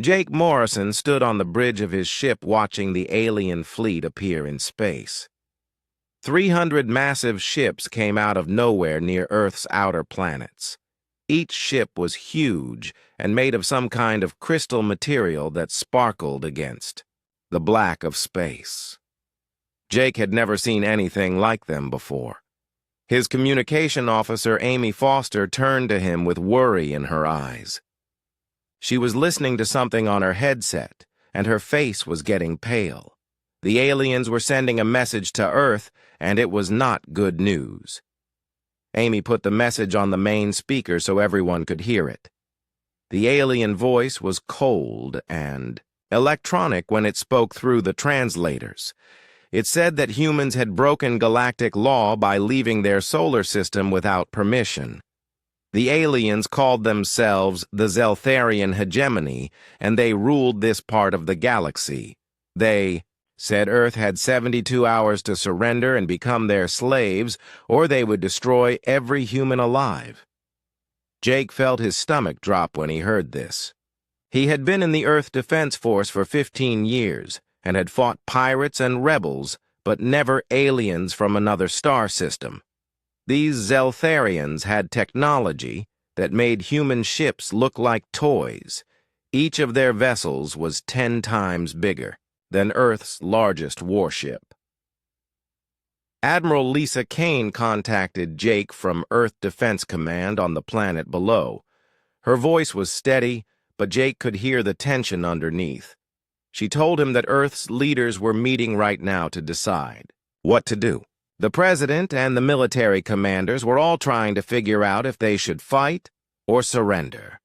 Jake Morrison stood on the bridge of his ship watching the alien fleet appear in space. 300 massive ships came out of nowhere near Earth's outer planets. Each ship was huge and made of some kind of crystal material that sparkled against the black of space. Jake had never seen anything like them before. His communication officer, Amy Foster, turned to him with worry in her eyes. She was listening to something on her headset, and her face was getting pale. The aliens were sending a message to Earth, and it was not good news. Amy put the message on the main speaker so everyone could hear it. The alien voice was cold and electronic when it spoke through the translators. It said that humans had broken galactic law by leaving their solar system without permission. The aliens called themselves the Zeltharian hegemony, and they ruled this part of the galaxy. They said Earth had 72 hours to surrender and become their slaves, or they would destroy every human alive. Jake felt his stomach drop when he heard this. He had been in the Earth Defense Force for 15 years and had fought pirates and rebels, but never aliens from another star system. These Zeltharians had technology that made human ships look like toys. Each of their vessels was 10 times bigger than Earth's largest warship. Admiral Lisa Kane contacted Jake from Earth Defense Command on the planet below. Her voice was steady, but Jake could hear the tension underneath. She told him that Earth's leaders were meeting right now to decide what to do. The president and the military commanders were all trying to figure out if they should fight or surrender.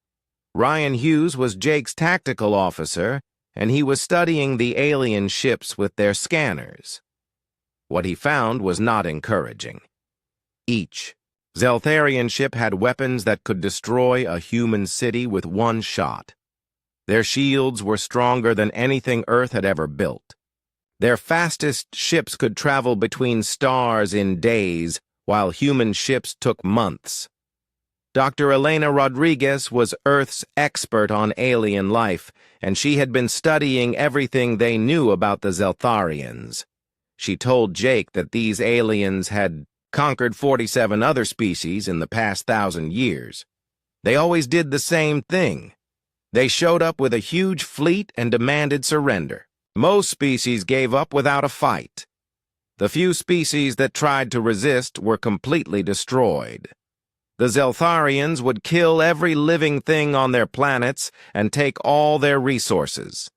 Ryan Hughes was Jake's tactical officer, and he was studying the alien ships with their scanners. What he found was not encouraging. Each Zeltharian ship had weapons that could destroy a human city with one shot. Their shields were stronger than anything Earth had ever built. Their fastest ships could travel between stars in days, while human ships took months. Dr. Elena Rodriguez was Earth's expert on alien life, and she had been studying everything they knew about the Zeltharians. She told Jake that these aliens had conquered 47 other species in the past 1,000 years. They always did the same thing. They showed up with a huge fleet and demanded surrender. Most species gave up without a fight. The few species that tried to resist were completely destroyed. The Zeltharians would kill every living thing on their planets and take all their resources.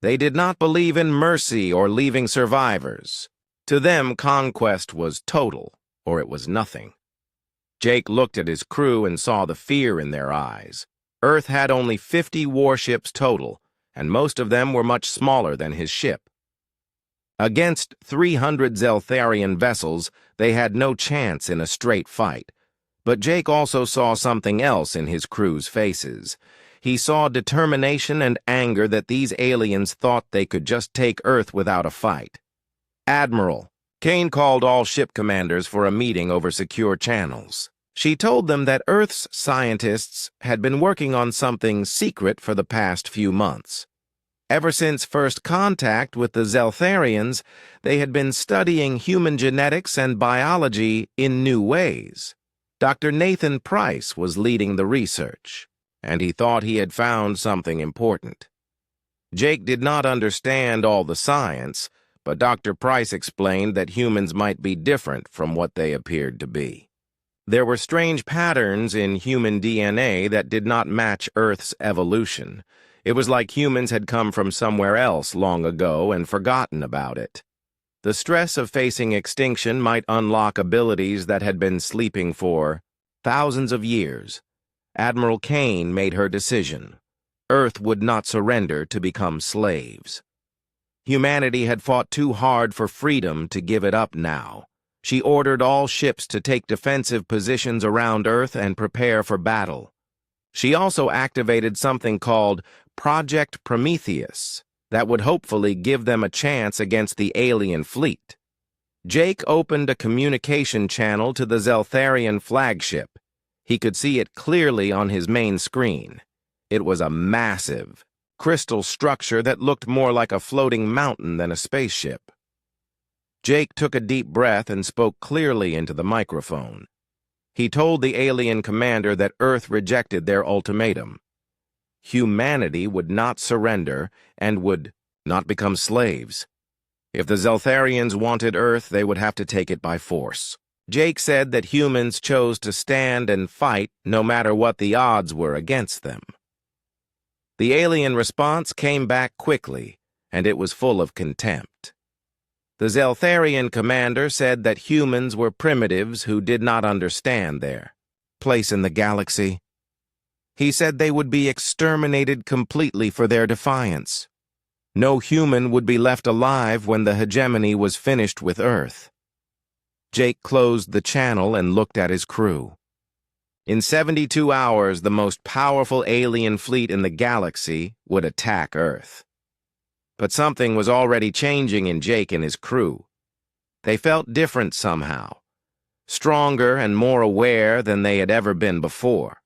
They did not believe in mercy or leaving survivors. To them, conquest was total, or it was nothing. Jake looked at his crew and saw the fear in their eyes. Earth had only 50 warships total, and most of them were much smaller than his ship. Against 300 Zeltharian vessels, they had no chance in a straight fight. But Jake also saw something else in his crew's faces. He saw determination and anger that these aliens thought they could just take Earth without a fight. Admiral Kane called all ship commanders for a meeting over secure channels. She told them that Earth's scientists had been working on something secret for the past few months. Ever since first contact with the Zeltharians, they had been studying human genetics and biology in new ways. Dr. Nathan Price was leading the research, and he thought he had found something important. Jake did not understand all the science, but Dr. Price explained that humans might be different from what they appeared to be. There were strange patterns in human DNA that did not match Earth's evolution. It was like humans had come from somewhere else long ago and forgotten about it. The stress of facing extinction might unlock abilities that had been sleeping for thousands of years. Admiral Kane made her decision. Earth would not surrender to become slaves. Humanity had fought too hard for freedom to give it up now. She ordered all ships to take defensive positions around Earth and prepare for battle. She also activated something called Project Prometheus that would hopefully give them a chance against the alien fleet. Jake opened a communication channel to the Zeltharian flagship. He could see it clearly on his main screen. It was a massive, crystal structure that looked more like a floating mountain than a spaceship. Jake took a deep breath and spoke clearly into the microphone. He told the alien commander that Earth rejected their ultimatum. Humanity would not surrender and would not become slaves. If the Zeltharians wanted Earth, they would have to take it by force. Jake said that humans chose to stand and fight no matter what the odds were against them. The alien response came back quickly, and it was full of contempt. The Zeltharian commander said that humans were primitives who did not understand their place in the galaxy. He said they would be exterminated completely for their defiance. No human would be left alive when the hegemony was finished with Earth. Jake closed the channel and looked at his crew. In 72 hours, the most powerful alien fleet in the galaxy would attack Earth. But something was already changing in Jake and his crew. They felt different somehow, stronger and more aware than they had ever been before.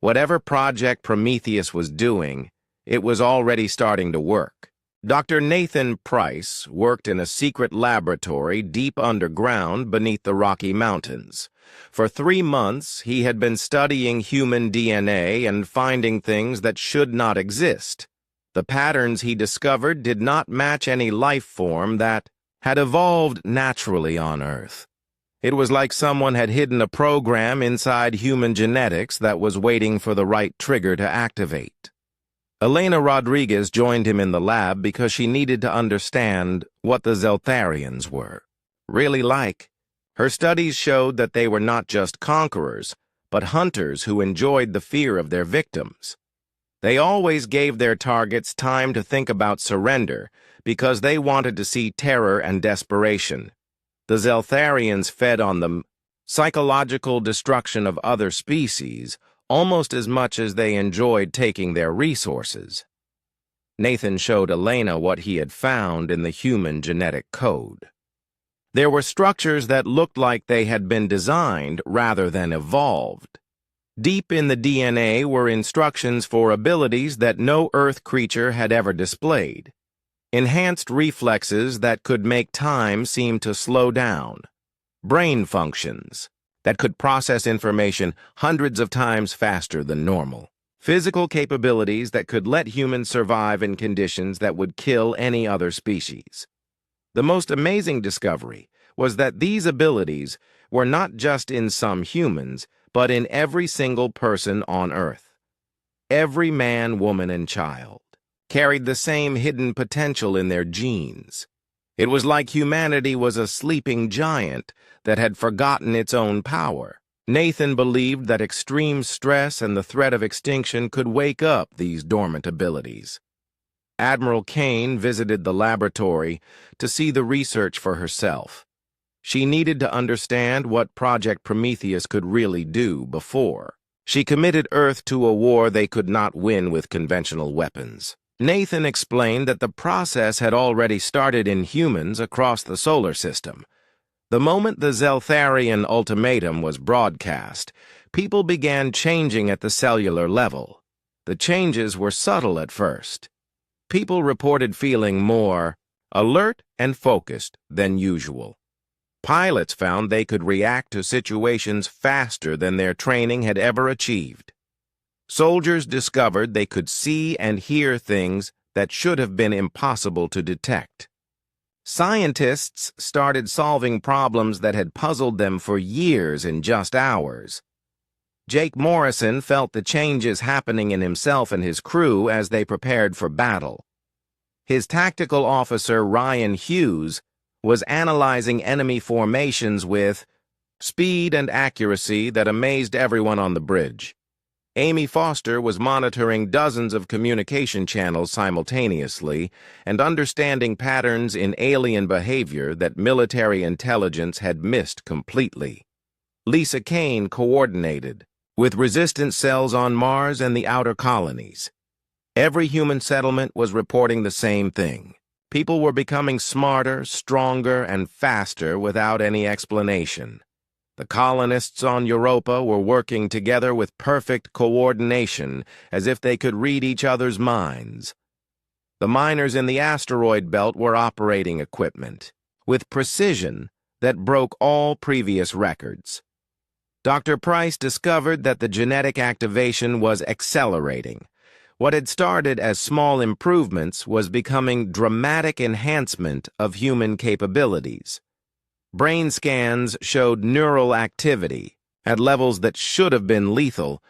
Whatever Project Prometheus was doing, it was already starting to work. Dr. Nathan Price worked in a secret laboratory deep underground beneath the Rocky Mountains. For 3 months, he had been studying human DNA and finding things that should not exist. The patterns he discovered did not match any life form that had evolved naturally on Earth. It was like someone had hidden a program inside human genetics that was waiting for the right trigger to activate. Elena Rodriguez joined him in the lab because she needed to understand what the Zeltharians were really like. Her studies showed that they were not just conquerors, but hunters who enjoyed the fear of their victims. They always gave their targets time to think about surrender because they wanted to see terror and desperation. The Zeltharians fed on the psychological destruction of other species almost as much as they enjoyed taking their resources. Nathan showed Elena what he had found in the human genetic code. There were structures that looked like they had been designed rather than evolved. Deep in the DNA were instructions for abilities that no Earth creature had ever displayed. Enhanced reflexes that could make time seem to slow down. Brain functions that could process information hundreds of times faster than normal. Physical capabilities that could let humans survive in conditions that would kill any other species. The most amazing discovery was that these abilities were not just in some humans, but in every single person on Earth. Every man, woman, and child carried the same hidden potential in their genes. It was like humanity was a sleeping giant that had forgotten its own power. Nathan believed that extreme stress and the threat of extinction could wake up these dormant abilities. Admiral Kane visited the laboratory to see the research for herself. She needed to understand what Project Prometheus could really do before she committed Earth to a war they could not win with conventional weapons. Nathan explained that the process had already started in humans across the solar system. The moment the Zeltharian ultimatum was broadcast, people began changing at the cellular level. The changes were subtle at first. People reported feeling more alert and focused than usual. Pilots found they could react to situations faster than their training had ever achieved. Soldiers discovered they could see and hear things that should have been impossible to detect. Scientists started solving problems that had puzzled them for years in just hours. Jake Morrison felt the changes happening in himself and his crew as they prepared for battle. His tactical officer, Ryan Hughes, was analyzing enemy formations with speed and accuracy that amazed everyone on the bridge. Amy Foster was monitoring dozens of communication channels simultaneously and understanding patterns in alien behavior that military intelligence had missed completely. Lisa Kane coordinated with resistance cells on Mars and the outer colonies. Every human settlement was reporting the same thing. People were becoming smarter, stronger, and faster without any explanation. The colonists on Europa were working together with perfect coordination, as if they could read each other's minds. The miners in the asteroid belt were operating equipment with precision that broke all previous records. Dr. Price discovered that the genetic activation was accelerating. What had started as small improvements was becoming dramatic enhancement of human capabilities. Brain scans showed neural activity at levels that should have been lethal,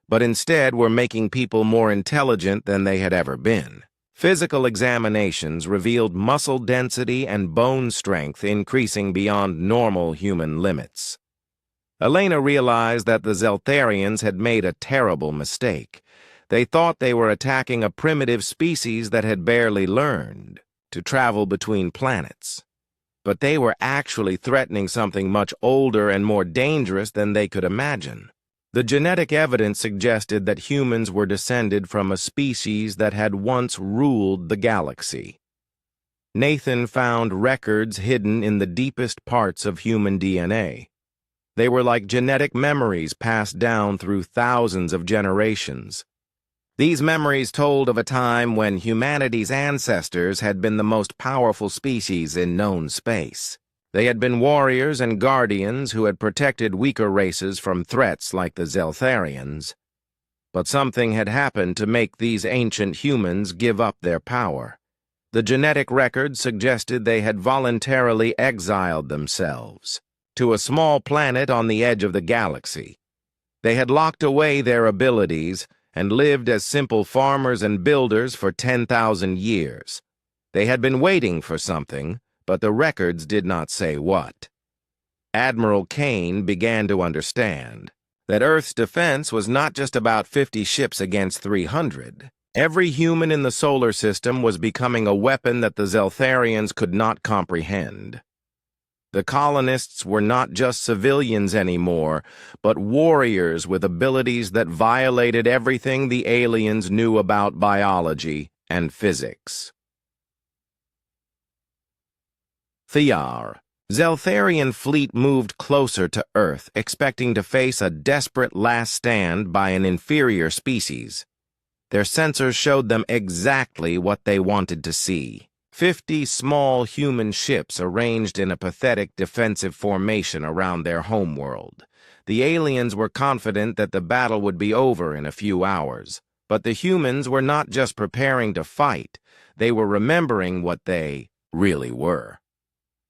but instead were making people more intelligent than they had ever been. Physical examinations revealed muscle density and bone strength increasing beyond normal human limits. Elena realized that the Zeltharians had made a terrible mistake. They thought they were attacking a primitive species that had barely learned to travel between planets. But they were actually threatening something much older and more dangerous than they could imagine. The genetic evidence suggested that humans were descended from a species that had once ruled the galaxy. Nathan found records hidden in the deepest parts of human DNA. They were like genetic memories passed down through thousands of generations. These memories told of a time when humanity's ancestors had been the most powerful species in known space. They had been warriors and guardians who had protected weaker races from threats like the Zeltharians. But something had happened to make these ancient humans give up their power. The genetic records suggested they had voluntarily exiled themselves to a small planet on the edge of the galaxy. They had locked away their abilities and lived as simple farmers and builders for 10,000 years. They had been waiting for something, but the records did not say what. Admiral Kane began to understand that Earth's defense was not just about 50 ships against 300. Every human in the solar system was becoming a weapon that the Zeltharians could not comprehend. The colonists were not just civilians anymore, but warriors with abilities that violated everything the aliens knew about biology and physics. Thiyar. Zeltharian fleet moved closer to Earth, expecting to face a desperate last stand by an inferior species. Their sensors showed them exactly what they wanted to see. 50 small human ships arranged in a pathetic defensive formation around their homeworld. The aliens were confident that the battle would be over in a few hours, but the humans were not just preparing to fight, they were remembering what they really were.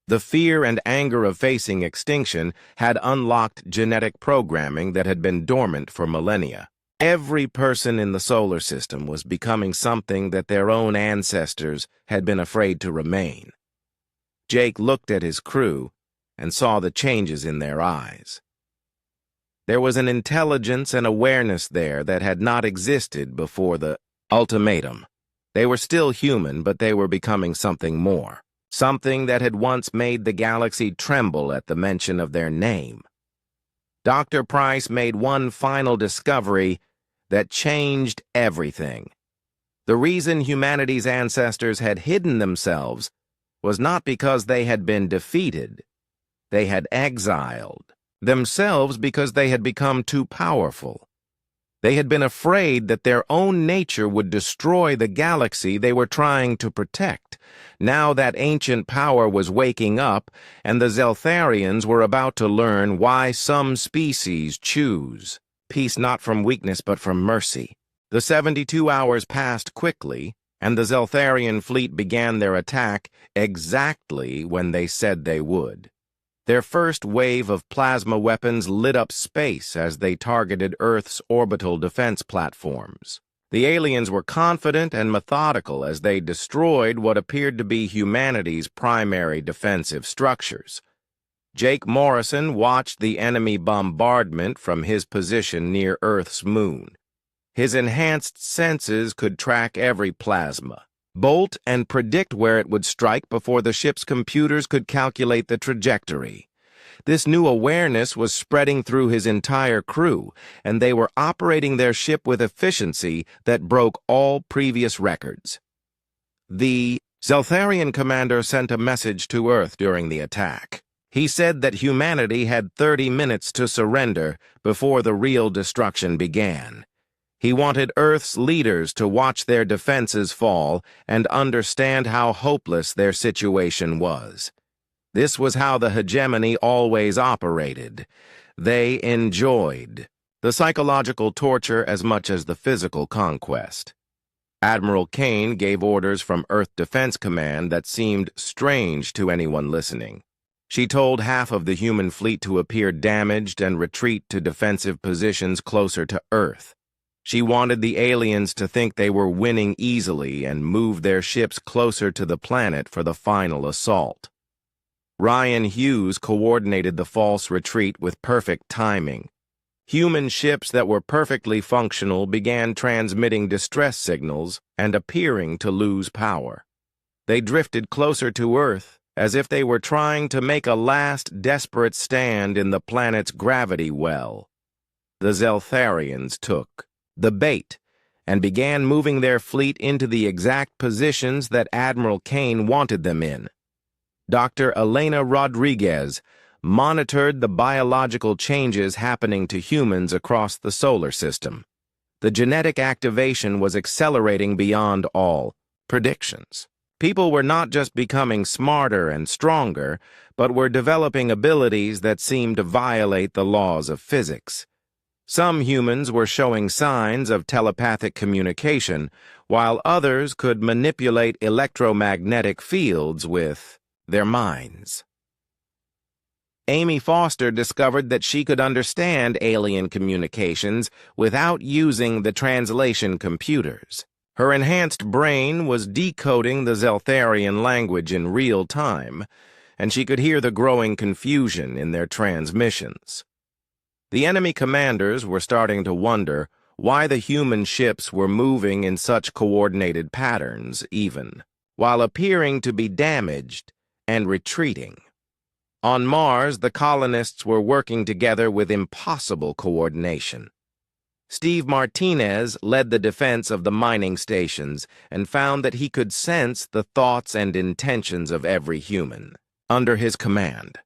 The fear and anger of facing extinction had unlocked genetic programming that had been dormant for millennia. Every person in the solar system was becoming something that their own ancestors had been afraid to remain. Jake looked at his crew and saw the changes in their eyes. There was an intelligence and awareness there that had not existed before the ultimatum. They were still human, but they were becoming something more. Something that had once made the galaxy tremble at the mention of their name. Dr. Price made one final discovery that changed everything. The reason humanity's ancestors had hidden themselves was not because they had been defeated. They had exiled themselves because they had become too powerful. They had been afraid that their own nature would destroy the galaxy they were trying to protect. Now that ancient power was waking up, and the Zeltharians were about to learn why some species choose peace not from weakness but from mercy. The 72 hours passed quickly, and the Zeltharian fleet began their attack exactly when they said they would. Their first wave of plasma weapons lit up space as they targeted Earth's orbital defense platforms. The aliens were confident and methodical as they destroyed what appeared to be humanity's primary defensive structures. Jake Morrison watched the enemy bombardment from his position near Earth's moon. His enhanced senses could track every plasma, bolt, and predict where it would strike before the ship's computers could calculate the trajectory. This new awareness was spreading through his entire crew, and they were operating their ship with efficiency that broke all previous records. The Zeltharian commander sent a message to Earth during the attack. He said that humanity had 30 minutes to surrender before the real destruction began. He wanted Earth's leaders to watch their defenses fall and understand how hopeless their situation was. This was how the hegemony always operated. They enjoyed the psychological torture as much as the physical conquest. Admiral Kane gave orders from Earth Defense Command that seemed strange to anyone listening. She told half of the human fleet to appear damaged and retreat to defensive positions closer to Earth. She wanted the aliens to think they were winning easily and move their ships closer to the planet for the final assault. Ryan Hughes coordinated the false retreat with perfect timing. Human ships that were perfectly functional began transmitting distress signals and appearing to lose power. They drifted closer to Earth as if they were trying to make a last desperate stand in the planet's gravity well. The Zeltharians took the bait and began moving their fleet into the exact positions that Admiral Kane wanted them in. Dr. Elena Rodriguez monitored the biological changes happening to humans across the solar system. The genetic activation was accelerating beyond all predictions. People were not just becoming smarter and stronger, but were developing abilities that seemed to violate the laws of physics. Some humans were showing signs of telepathic communication, while others could manipulate electromagnetic fields with their minds. Amy Foster discovered that she could understand alien communications without using the translation computers. Her enhanced brain was decoding the Zeltharian language in real time, and she could hear the growing confusion in their transmissions. The enemy commanders were starting to wonder why the human ships were moving in such coordinated patterns, even while appearing to be damaged and retreating. On Mars, the colonists were working together with impossible coordination. Steve Martinez led the defense of the mining stations and found that he could sense the thoughts and intentions of every human under his command.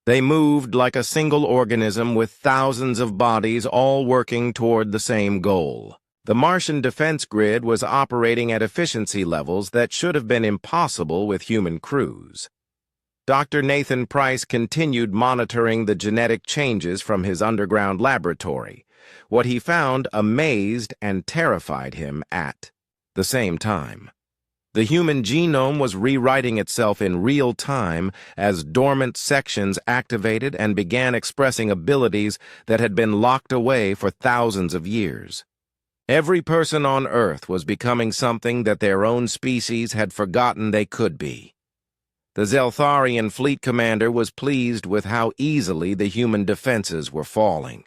They moved like a single organism with thousands of bodies all working toward the same goal. The Martian defense grid was operating at efficiency levels that should have been impossible with human crews. Dr. Nathan Price continued monitoring the genetic changes from his underground laboratory. What he found amazed and terrified him at the same time. The human genome was rewriting itself in real time as dormant sections activated and began expressing abilities that had been locked away for thousands of years. Every person on Earth was becoming something that their own species had forgotten they could be. The Zeltharian fleet commander was pleased with how easily the human defenses were falling.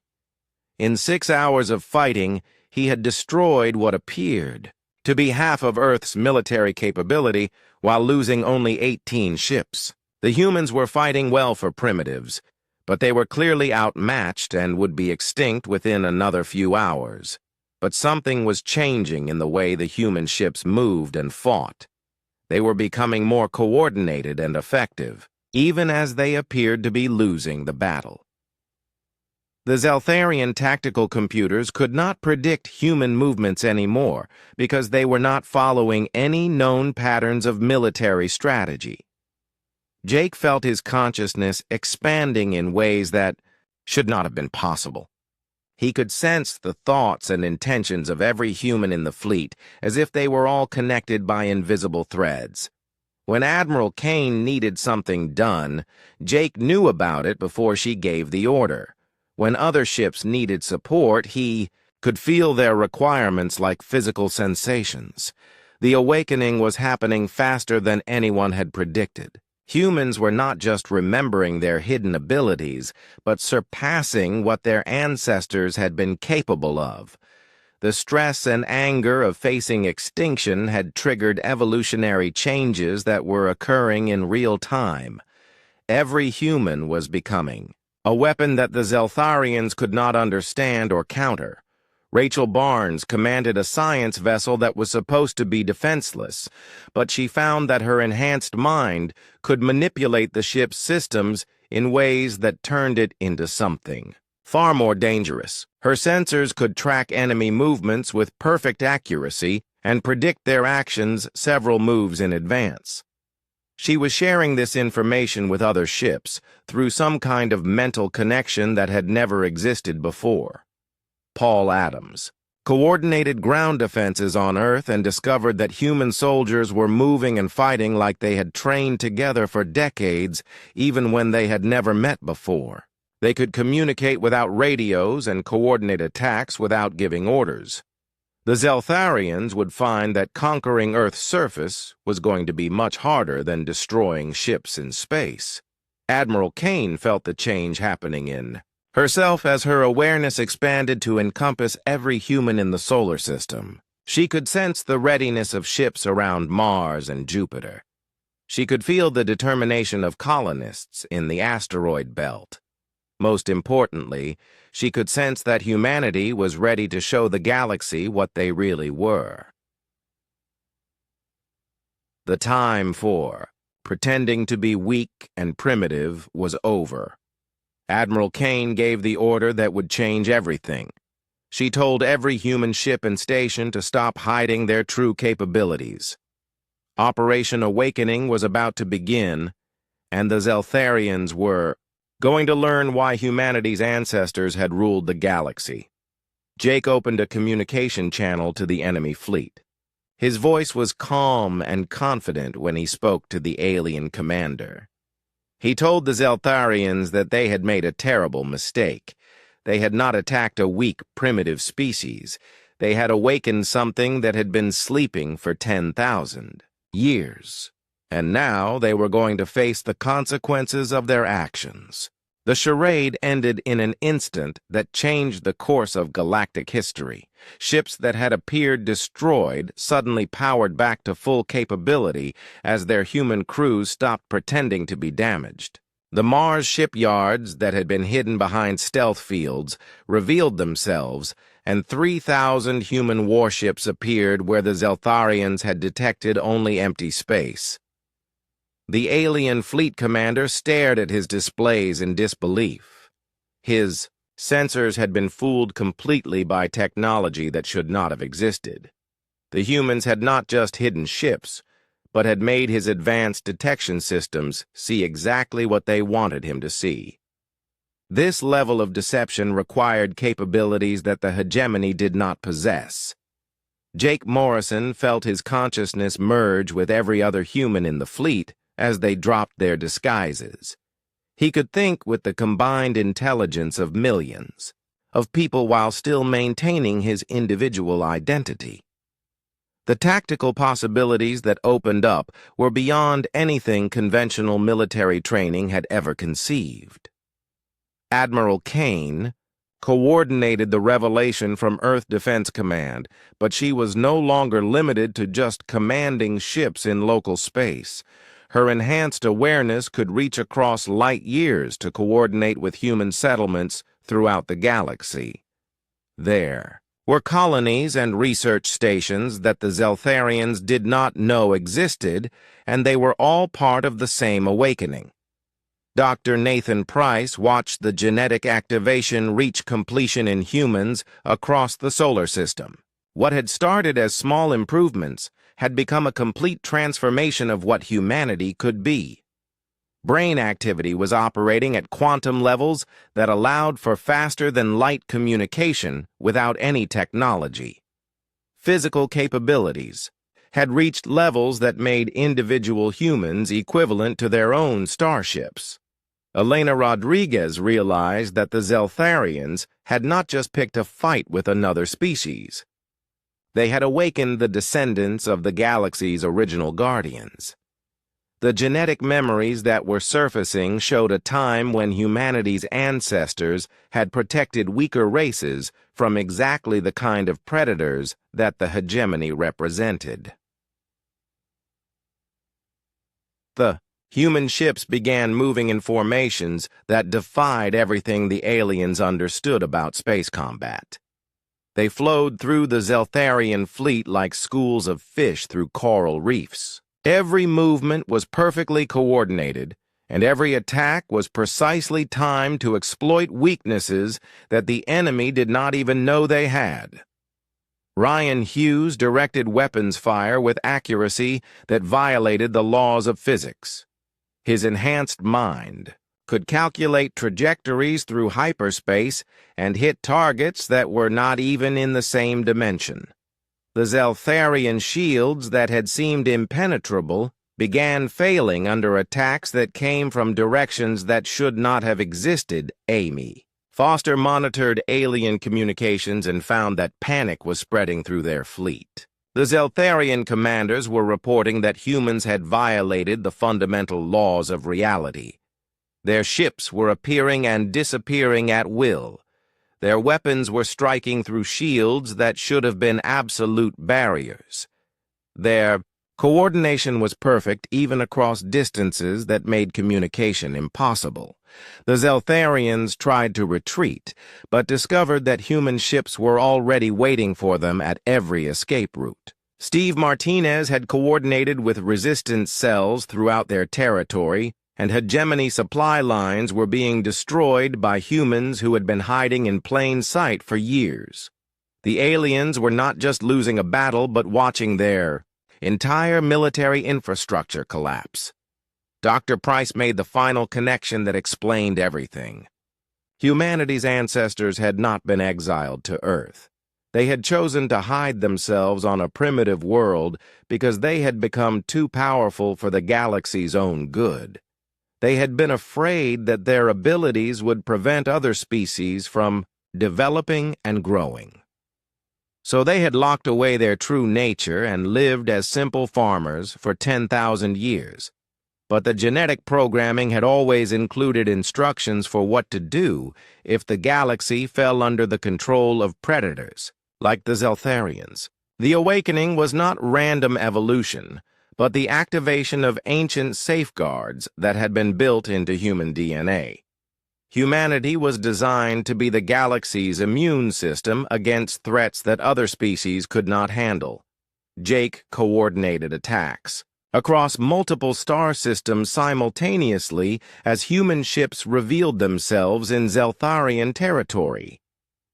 In 6 hours of fighting, he had destroyed what appeared to be half of Earth's military capability while losing only 18 ships. The humans were fighting well for primitives, but they were clearly outmatched and would be extinct within another few hours. But something was changing in the way the human ships moved and fought. They were becoming more coordinated and effective, even as they appeared to be losing the battle. The Zeltharian tactical computers could not predict human movements anymore because they were not following any known patterns of military strategy. Jake felt his consciousness expanding in ways that should not have been possible. He could sense the thoughts and intentions of every human in the fleet as if they were all connected by invisible threads. When Admiral Kane needed something done, Jake knew about it before she gave the order. When other ships needed support, he could feel their requirements like physical sensations. The awakening was happening faster than anyone had predicted. Humans were not just remembering their hidden abilities, but surpassing what their ancestors had been capable of. The stress and anger of facing extinction had triggered evolutionary changes that were occurring in real time. Every human was becoming a weapon that the Zeltharians could not understand or counter. Rachel Barnes commanded a science vessel that was supposed to be defenseless, but she found that her enhanced mind could manipulate the ship's systems in ways that turned it into something Far more dangerous. Her sensors could track enemy movements with perfect accuracy and predict their actions several moves in advance. She was sharing this information with other ships through some kind of mental connection that had never existed before. Paul Adams coordinated ground defenses on Earth and discovered that human soldiers were moving and fighting like they had trained together for decades, even when they had never met before. They could communicate without radios and coordinate attacks without giving orders. The Zeltharians would find that conquering Earth's surface was going to be much harder than destroying ships in space. Admiral Kane felt the change happening in herself as her awareness expanded to encompass every human in the solar system. She could sense the readiness of ships around Mars and Jupiter. She could feel the determination of colonists in the asteroid belt. Most importantly, she could sense that humanity was ready to show the galaxy what they really were. The time for pretending to be weak and primitive was over. Admiral Kane gave the order that would change everything. She told every human ship and station to stop hiding their true capabilities. Operation Awakening was about to begin, and the Zeltharians were going to learn why humanity's ancestors had ruled the galaxy. Jake opened a communication channel to the enemy fleet. His voice was calm and confident when he spoke to the alien commander. He told the Zeltharians that they had made a terrible mistake. They had not attacked a weak, primitive species. They had awakened something that had been sleeping for 10,000 years. And now they were going to face the consequences of their actions. The charade ended in an instant that changed the course of galactic history. Ships that had appeared destroyed suddenly powered back to full capability as their human crews stopped pretending to be damaged. The Mars shipyards that had been hidden behind stealth fields revealed themselves, and 3,000 human warships appeared where the Zeltharians had detected only empty space. The alien fleet commander stared at his displays in disbelief. His sensors had been fooled completely by technology that should not have existed. The humans had not just hidden ships, but had made his advanced detection systems see exactly what they wanted him to see. This level of deception required capabilities that the hegemony did not possess. Jake Morrison felt his consciousness merge with every other human in the fleet as they dropped their disguises. He could think with the combined intelligence of millions, of people while still maintaining his individual identity. The tactical possibilities that opened up were beyond anything conventional military training had ever conceived. Admiral Kane coordinated the revelation from Earth Defense Command, but she was no longer limited to just commanding ships in local space. Her enhanced awareness could reach across light years to coordinate with human settlements throughout the galaxy. There were colonies and research stations that the Zeltharians did not know existed, and they were all part of the same awakening. Dr. Nathan Price watched the genetic activation reach completion in humans across the solar system. What had started as small improvements had become a complete transformation of what humanity could be. Brain activity was operating at quantum levels that allowed for faster-than-light communication without any technology. Physical capabilities had reached levels that made individual humans equivalent to their own starships. Elena Rodriguez realized that the Zeltharians had not just picked a fight with another species. They had awakened the descendants of the galaxy's original guardians. The genetic memories that were surfacing showed a time when humanity's ancestors had protected weaker races from exactly the kind of predators that the hegemony represented. The human ships began moving in formations that defied everything the aliens understood about space combat. They flowed through the Zeltharian fleet like schools of fish through coral reefs. Every movement was perfectly coordinated, and every attack was precisely timed to exploit weaknesses that the enemy did not even know they had. Ryan Hughes directed weapons fire with accuracy that violated the laws of physics. His enhanced mind could calculate trajectories through hyperspace and hit targets that were not even in the same dimension. The Zeltharian shields that had seemed impenetrable began failing under attacks that came from directions that should not have existed. Amy Foster monitored alien communications and found that panic was spreading through their fleet. The Zeltharian commanders were reporting that humans had violated the fundamental laws of reality. Their ships were appearing and disappearing at will. Their weapons were striking through shields that should have been absolute barriers. Their coordination was perfect even across distances that made communication impossible. The Zeltharians tried to retreat, but discovered that human ships were already waiting for them at every escape route. Steve Martinez had coordinated with resistance cells throughout their territory, and hegemony supply lines were being destroyed by humans who had been hiding in plain sight for years. The aliens were not just losing a battle, but watching their entire military infrastructure collapse. Dr. Price made the final connection that explained everything. Humanity's ancestors had not been exiled to Earth. They had chosen to hide themselves on a primitive world because they had become too powerful for the galaxy's own good. They had been afraid that their abilities would prevent other species from developing and growing. So they had locked away their true nature and lived as simple farmers for 10,000 years. But the genetic programming had always included instructions for what to do if the galaxy fell under the control of predators, like the Zeltharians. The awakening was not random evolution, but the activation of ancient safeguards that had been built into human DNA. Humanity was designed to be the galaxy's immune system against threats that other species could not handle. Jake coordinated attacks across multiple star systems simultaneously as human ships revealed themselves in Zeltharian territory.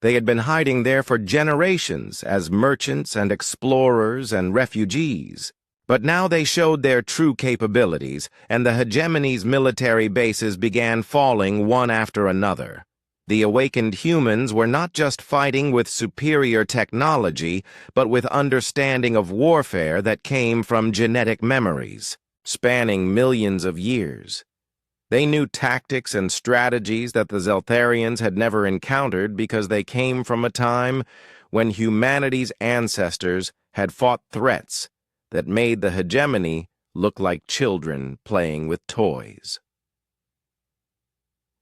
They had been hiding there for generations as merchants and explorers and refugees. But now they showed their true capabilities, and the hegemony's military bases began falling one after another. The awakened humans were not just fighting with superior technology, but with understanding of warfare that came from genetic memories, spanning millions of years. They knew tactics and strategies that the Zeltharians had never encountered because they came from a time when humanity's ancestors had fought threats that made the hegemony look like children playing with toys.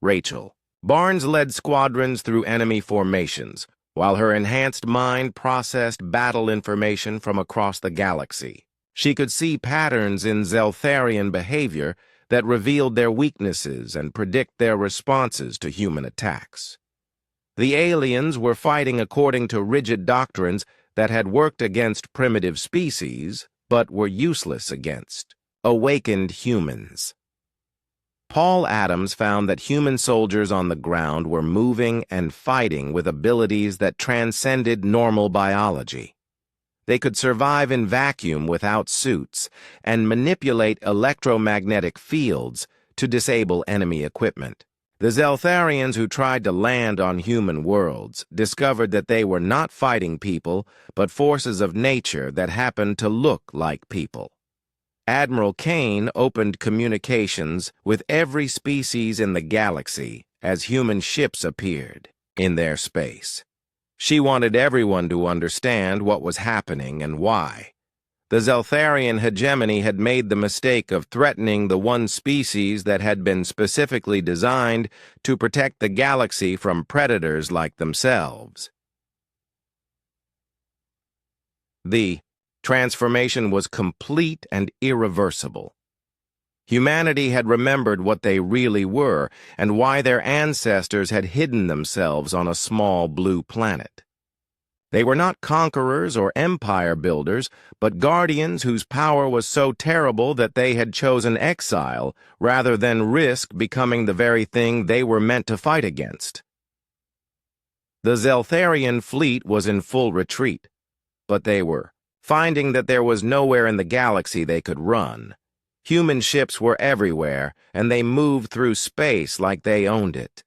Rachel Barnes led squadrons through enemy formations, while her enhanced mind processed battle information from across the galaxy. She could see patterns in Zeltharian behavior that revealed their weaknesses and predict their responses to human attacks. The aliens were fighting according to rigid doctrines that had worked against primitive species, but were useless against awakened humans. Paul Adams found that human soldiers on the ground were moving and fighting with abilities that transcended normal biology. They could survive in vacuum without suits and manipulate electromagnetic fields to disable enemy equipment. The Zeltharians who tried to land on human worlds discovered that they were not fighting people, but forces of nature that happened to look like people. Admiral Kane opened communications with every species in the galaxy as human ships appeared in their space. She wanted everyone to understand what was happening and why. The Zeltharian hegemony had made the mistake of threatening the one species that had been specifically designed to protect the galaxy from predators like themselves. The transformation was complete and irreversible. Humanity had remembered what they really were and why their ancestors had hidden themselves on a small blue planet. They were not conquerors or empire builders, but guardians whose power was so terrible that they had chosen exile rather than risk becoming the very thing they were meant to fight against. The Zeltharian fleet was in full retreat, but they were finding that there was nowhere in the galaxy they could run. Human ships were everywhere, and they moved through space like they owned it.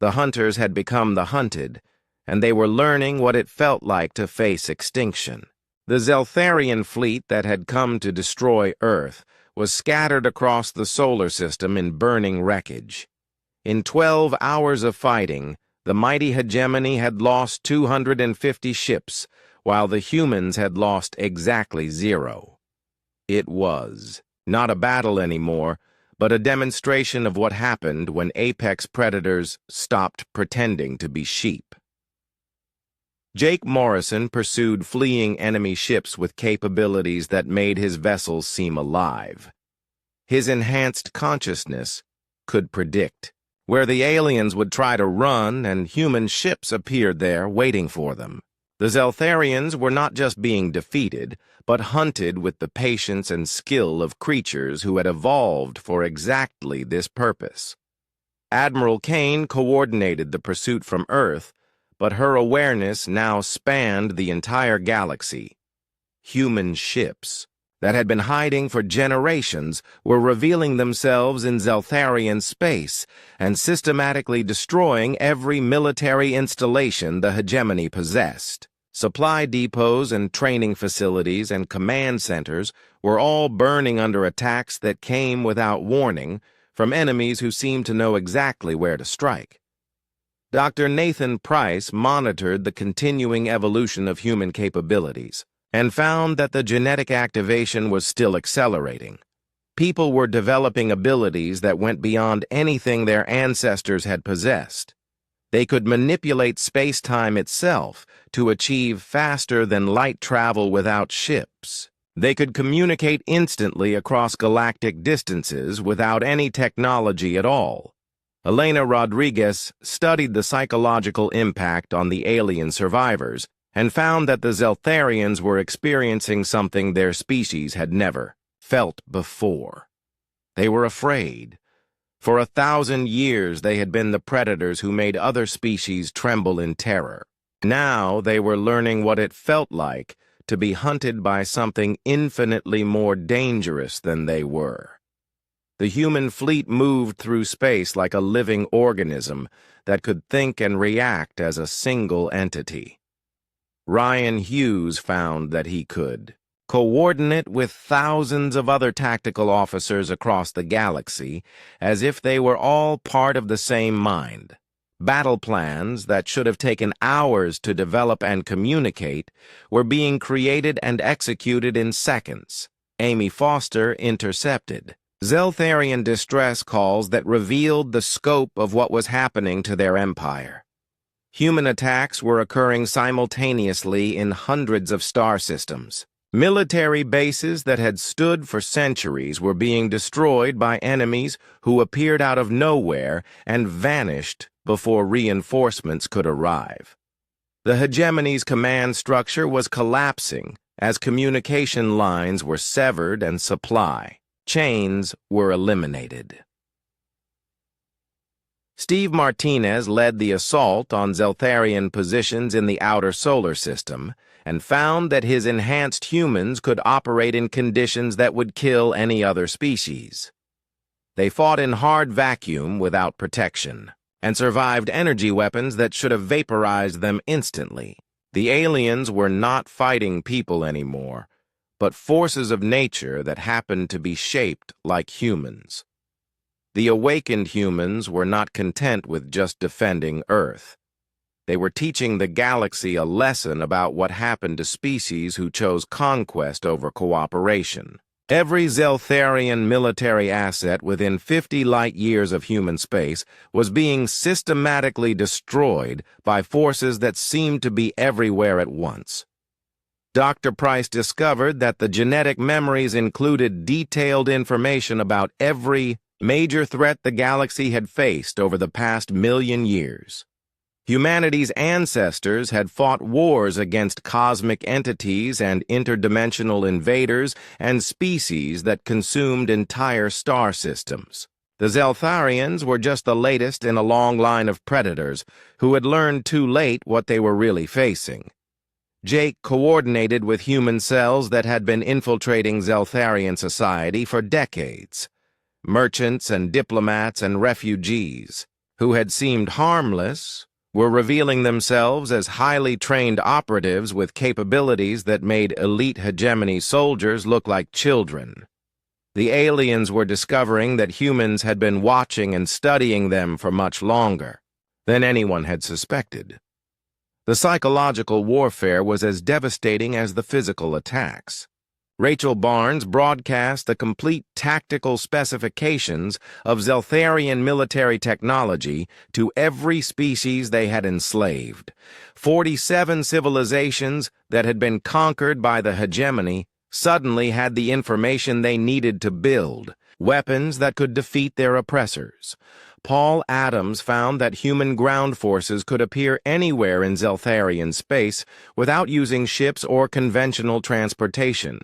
The hunters had become the hunted, and they were learning what it felt like to face extinction. The Zeltharian fleet that had come to destroy Earth was scattered across the solar system in burning wreckage. In 12 hours of fighting, the mighty hegemony had lost 250 ships, while the humans had lost exactly 0. It was not a battle anymore, but a demonstration of what happened when apex predators stopped pretending to be sheep. Jake Morrison pursued fleeing enemy ships with capabilities that made his vessels seem alive. His enhanced consciousness could predict where the aliens would try to run, and human ships appeared there waiting for them. The Zeltharians were not just being defeated, but hunted with the patience and skill of creatures who had evolved for exactly this purpose. Admiral Kane coordinated the pursuit from Earth, but her awareness now spanned the entire galaxy. Human ships that had been hiding for generations were revealing themselves in Zeltharian space and systematically destroying every military installation the hegemony possessed. Supply depots and training facilities and command centers were all burning under attacks that came without warning from enemies who seemed to know exactly where to strike. Dr. Nathan Price monitored the continuing evolution of human capabilities and found that the genetic activation was still accelerating. People were developing abilities that went beyond anything their ancestors had possessed. They could manipulate space-time itself to achieve faster-than-light travel without ships. They could communicate instantly across galactic distances without any technology at all. Elena Rodriguez studied the psychological impact on the alien survivors and found that the Zeltharians were experiencing something their species had never felt before. They were afraid. For 1,000 years they had been the predators who made other species tremble in terror. Now they were learning what it felt like to be hunted by something infinitely more dangerous than they were. The human fleet moved through space like a living organism that could think and react as a single entity. Ryan Hughes found that he could coordinate with thousands of other tactical officers across the galaxy as if they were all part of the same mind. Battle plans that should have taken hours to develop and communicate were being created and executed in seconds. Amy Foster intercepted Zeltharian distress calls that revealed the scope of what was happening to their empire. Human attacks were occurring simultaneously in hundreds of star systems. Military bases that had stood for centuries were being destroyed by enemies who appeared out of nowhere and vanished before reinforcements could arrive. The hegemony's command structure was collapsing as communication lines were severed and supply chains were eliminated. Steve Martinez led the assault on Zeltharian positions in the outer solar system and found that his enhanced humans could operate in conditions that would kill any other species. They fought in hard vacuum without protection and survived energy weapons that should have vaporized them instantly. The aliens were not fighting people anymore, but forces of nature that happened to be shaped like humans. The awakened humans were not content with just defending Earth. They were teaching the galaxy a lesson about what happened to species who chose conquest over cooperation. Every Zeltharian military asset within 50 light-years of human space was being systematically destroyed by forces that seemed to be everywhere at once. Dr. Price discovered that the genetic memories included detailed information about every major threat the galaxy had faced over the past 1,000,000 years. Humanity's ancestors had fought wars against cosmic entities and interdimensional invaders and species that consumed entire star systems. The Zeltharians were just the latest in a long line of predators who had learned too late what they were really facing. Jake coordinated with human cells that had been infiltrating Zeltharian society for decades. Merchants and diplomats and refugees, who had seemed harmless, were revealing themselves as highly trained operatives with capabilities that made elite hegemony soldiers look like children. The aliens were discovering that humans had been watching and studying them for much longer than anyone had suspected. The psychological warfare was as devastating as the physical attacks. Rachel Barnes broadcast the complete tactical specifications of Zeltharian military technology to every species they had enslaved. 47 civilizations that had been conquered by the hegemony suddenly had the information they needed to build weapons that could defeat their oppressors. Paul Adams found that human ground forces could appear anywhere in Zeltharian space without using ships or conventional transportation.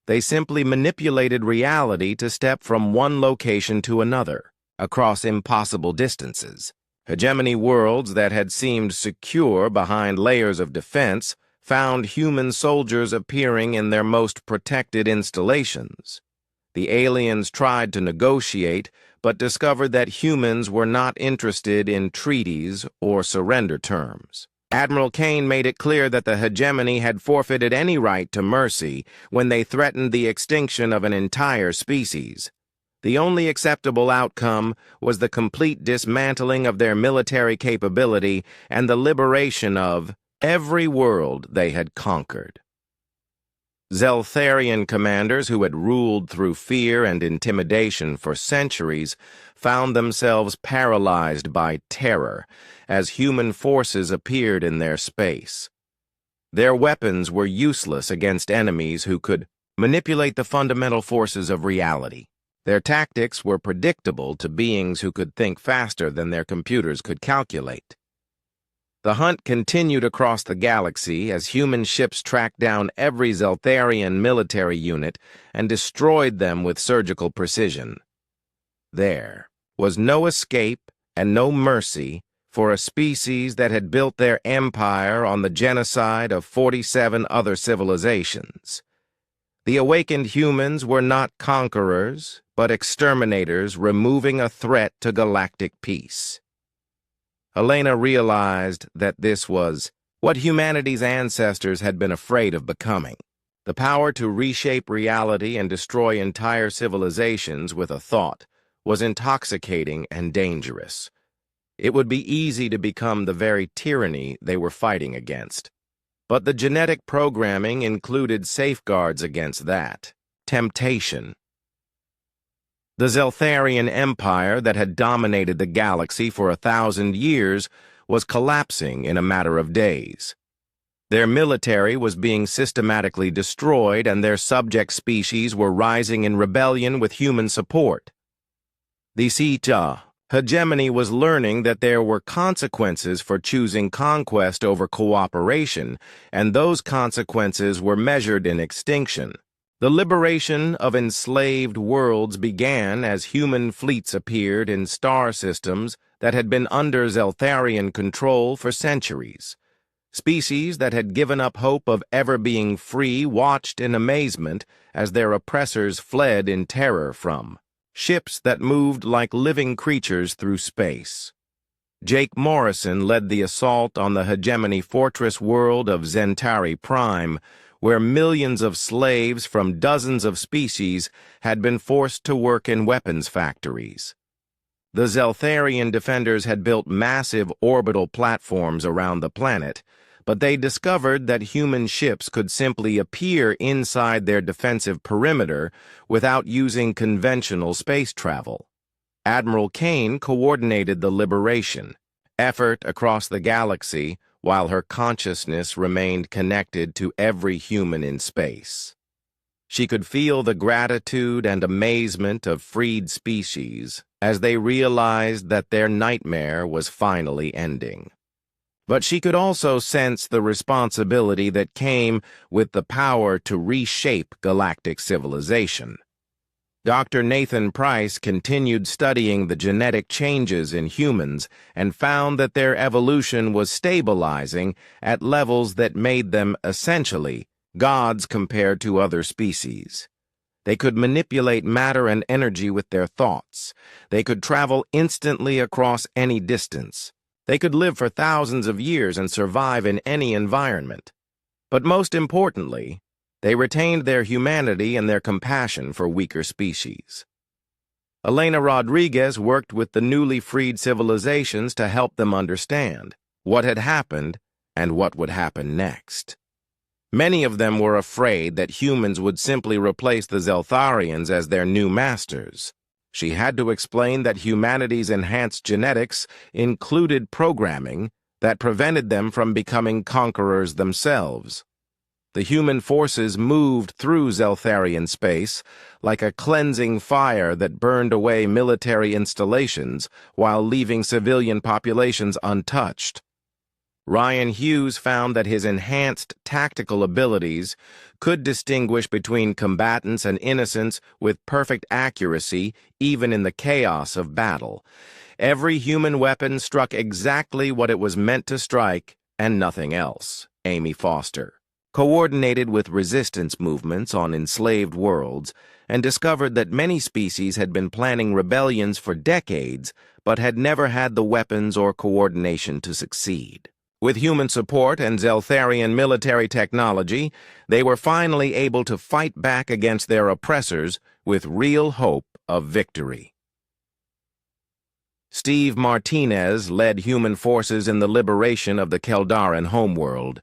They simply manipulated reality to step from one location to another, across impossible distances. Hegemony worlds that had seemed secure behind layers of defense found human soldiers appearing in their most protected installations. The aliens tried to negotiate, but discovered that humans were not interested in treaties or surrender terms. Admiral Kane made it clear that the hegemony had forfeited any right to mercy when they threatened the extinction of an entire species. The only acceptable outcome was the complete dismantling of their military capability and the liberation of every world they had conquered. Zeltharian commanders who had ruled through fear and intimidation for centuries found themselves paralyzed by terror as human forces appeared in their space. Their weapons were useless against enemies who could manipulate the fundamental forces of reality. Their tactics were predictable to beings who could think faster than their computers could calculate. The hunt continued across the galaxy as human ships tracked down every Zeltharian military unit and destroyed them with surgical precision. There was no escape and no mercy for a species that had built their empire on the genocide of 47 other civilizations. The awakened humans were not conquerors, but exterminators removing a threat to galactic peace. Helena realized that this was what humanity's ancestors had been afraid of becoming. The power to reshape reality and destroy entire civilizations with a thought was intoxicating and dangerous. It would be easy to become the very tyranny they were fighting against. But the genetic programming included safeguards against that. Temptation. The Zeltharian Empire that had dominated the galaxy for 1,000 years was collapsing in a matter of days. Their military was being systematically destroyed and their subject species were rising in rebellion with human support. The hegemony was learning that there were consequences for choosing conquest over cooperation, and those consequences were measured in extinction. The liberation of enslaved worlds began as human fleets appeared in star systems that had been under Zeltharian control for centuries. Species that had given up hope of ever being free watched in amazement as their oppressors fled in terror from ships that moved like living creatures through space. Jake Morrison led the assault on the hegemony fortress world of Zentari Prime, where millions of slaves from dozens of species had been forced to work in weapons factories. The Zeltharian defenders had built massive orbital platforms around the planet, but they discovered that human ships could simply appear inside their defensive perimeter without using conventional space travel. Admiral Kane coordinated the liberation effort across the galaxy while her consciousness remained connected to every human in space. She could feel the gratitude and amazement of freed species as they realized that their nightmare was finally ending. But she could also sense the responsibility that came with the power to reshape galactic civilization. Dr. Nathan Price continued studying the genetic changes in humans and found that their evolution was stabilizing at levels that made them essentially gods compared to other species. They could manipulate matter and energy with their thoughts. They could travel instantly across any distance. They could live for thousands of years and survive in any environment. But most importantly, they retained their humanity and their compassion for weaker species. Elena Rodriguez worked with the newly freed civilizations to help them understand what had happened and what would happen next. Many of them were afraid that humans would simply replace the Zeltharians as their new masters. She had to explain that humanity's enhanced genetics included programming that prevented them from becoming conquerors themselves. The human forces moved through Zeltharian space like a cleansing fire that burned away military installations while leaving civilian populations untouched. Ryan Hughes found that his enhanced tactical abilities could distinguish between combatants and innocents with perfect accuracy even in the chaos of battle. Every human weapon struck exactly what it was meant to strike and nothing else. Amy Foster coordinated with resistance movements on enslaved worlds and discovered that many species had been planning rebellions for decades but had never had the weapons or coordination to succeed. With human support and Zeltharian military technology, they were finally able to fight back against their oppressors with real hope of victory. Steve Martinez led human forces in the liberation of the Keldaran homeworld,